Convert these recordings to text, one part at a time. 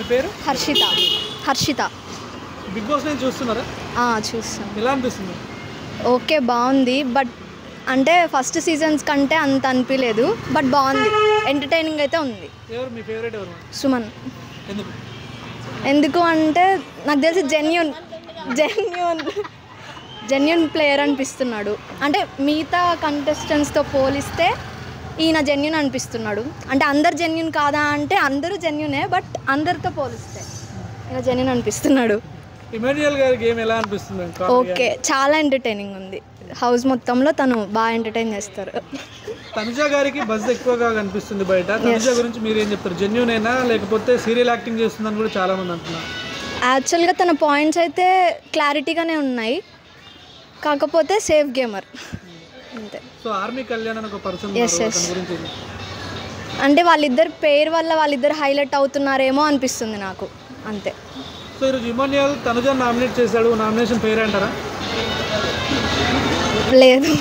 మీ పేరు? Harshita. Harshita. Big boss నేను చూస్తున్నారా? చూస్తాను. ఎలా అనిపిస్తుంది? ఓకే, బాగుంది. బట్ అంటే ఫస్ట్ సీజన్స్ కంటే అంత అనిపించలేదు. బట్ బాగుంది, ఎంటర్టైనింగ్ అయితే ఉంది. ఎవరు మీ ఫేవరెట్ ఎవరు? సుమన్. ఎందుకు? ఎందుకు అంటే నాకు తెలిసి జెన్యున్ ప్లేయర్ అనిపిస్తున్నాడు. అంటే మిగతా కంటెస్టెంట్స్తో పోలిస్తే ఈయన జెన్యున్ అనిపిస్తున్నాడు. అంటే అందరు జెన్యున్ కాదా అంటే అందరూ జెన్యునే, బట్ అందరితో పోలిస్తే ఈయన జెన్యున్ అనిపిస్తున్నాడు. ఇమాన్యుయల్ గారి గేమ్ ఎలా అనిపిస్తుంది? ఓకే, చాలా ఎంటర్టైనింగ్ ఉంది. హౌస్ మొత్తంలో తను బాగా ఎంటర్టైన్ చేస్తారు. తనుజ గారికి బజ్ ఎక్కువగా కనిపిస్తుంది బయట. తనుజ గురించి మీరు ఏం చెప్తారు? జెన్యున్ అయినా లేకపోతే సీరియల్ యాక్టింగ్ చేస్తుందని కూడా చాలా మంది అంటున్నారు. యాక్చువల్గా తన పాయింట్స్ అయితే క్లారిటీగానే ఉన్నాయి, కాకపోతే సేఫ్ గేమర్ అంతే. సో ఆర్మీ కళ్యాణ్ అని ఒక పర్సన్ గురించి అంటే వాళ్ళిద్దరు పేరు వల్ల వాళ్ళిద్దరు హైలైట్ అవుతున్నారేమో అనిపిస్తుంది నాకు, అంతే. సో ఈరోజు ఇమాన్యుయల్ తనుజ నామినేట్ చేశాడు, నామినేషన్ ఫెయిర్ అంటారా? లేదు,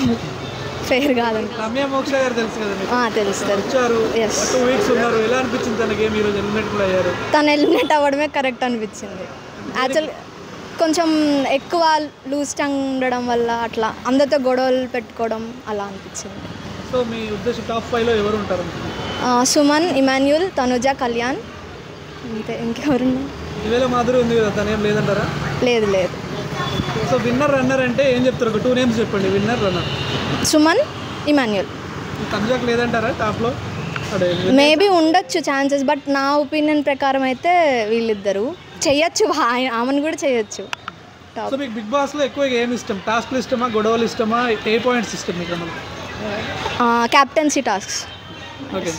ఫెయిర్ కాదండి. రమ్య మోక్ష గారు తెలుసు కదా? తెలుస్తుంది. వచ్చారు, 2 weeks ఉన్నారు. ఎలా అనిపించింది తన గేమ్? ఈరోజు ఎలిమినేట్ కూడా అయ్యారు. తను ఎలిమినేట్ అవ్వడమే కరెక్ట్ అనిపించింది. యాక్చువల్ కొంచెం ఎక్కువ లూజ్ టంగ్ ఉండడం వల్ల అట్లా అందరితో గొడవలు పెట్టుకోవడం అలా అనిపించింది. సో మీ ఉద్దేశం టాప్ 5లో ఎవరు ఉంటారు? సుమన్, ఇమాన్యుయల్, తనుజ, కళ్యాణ్, అంతే. ఇంకెవరున్నా? ఈవేళ మాధురి ఉంది కదా, తను ఏం లేదంటారా? లేదు. సో విన్నర్ రన్నర్ అంటే ఏం చెప్తారు? ఒక 2 names చెప్పండి. Winner runner. సుమన్, ఇమాన్యుయల్. తనుజాకి లేదంటారా టాప్లో? మేబీ ఉండొచ్చు ఛాన్సెస్, బట్ నా ఒపీనియన్ ప్రకారం అయితే వీళ్ళిద్దరు చెయ్యొచ్చు, ఆమెను కూడా చెయ్యొచ్చు. సో మీకు బిగ్ బాస్లో ఎక్కువ ఏమి ఇష్టం? టాస్క్లు ఇష్టమా, గొడవలు ఇష్టమా, ఏ పాయింట్స్ ఇష్టం మీకు? Captaincy tasks. ఓకే.